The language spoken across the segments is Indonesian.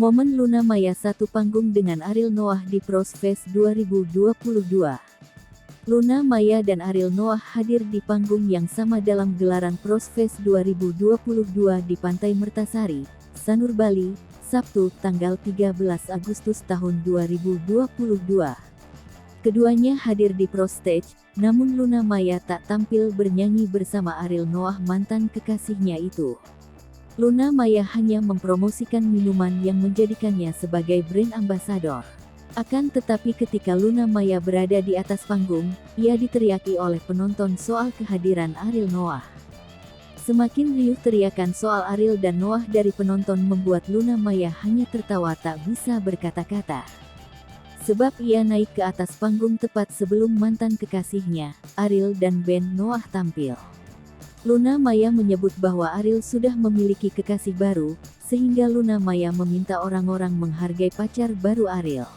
Momen Luna Maya satu panggung dengan Ariel Noah di Prospfest 2022. Luna Maya dan Ariel Noah hadir di panggung yang sama dalam gelaran Prospfest 2022 di Pantai Mertasari, Sanur, Bali, Sabtu, tanggal 13 Agustus tahun 2022. Keduanya hadir di Pro Stage, namun Luna Maya tak tampil bernyanyi bersama Ariel Noah, mantan kekasihnya itu. Luna Maya hanya mempromosikan minuman yang menjadikannya sebagai brand ambassador. Akan tetapi ketika Luna Maya berada di atas panggung, ia diteriaki oleh penonton soal kehadiran Ariel Noah. Semakin riuh teriakan soal Ariel dan Noah dari penonton membuat Luna Maya hanya tertawa tak bisa berkata-kata. Sebab ia naik ke atas panggung tepat sebelum mantan kekasihnya, Ariel dan band Noah tampil. Luna Maya menyebut bahwa Ariel sudah memiliki kekasih baru, sehingga Luna Maya meminta orang-orang menghargai pacar baru Ariel.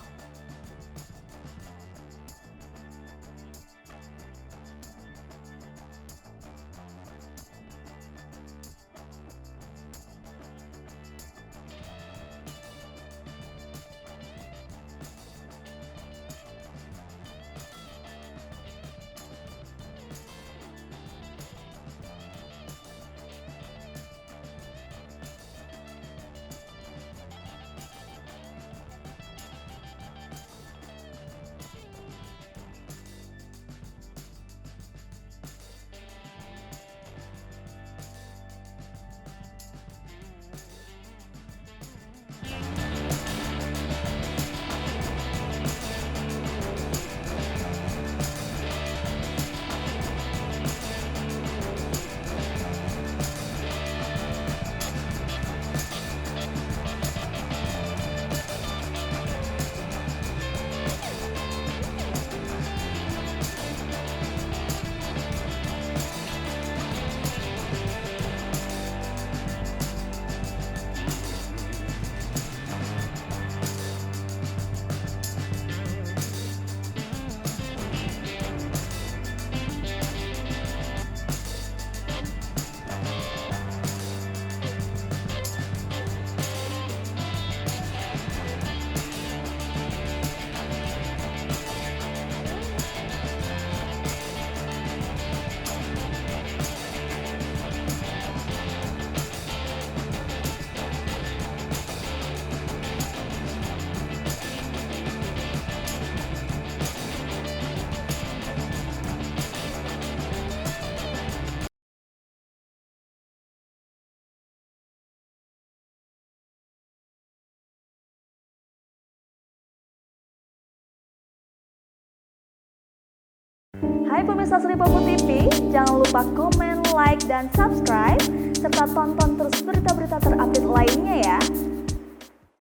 Hai pemirsa Sri Popo TV, jangan lupa komen, like, dan subscribe, serta tonton terus berita-berita terupdate lainnya ya.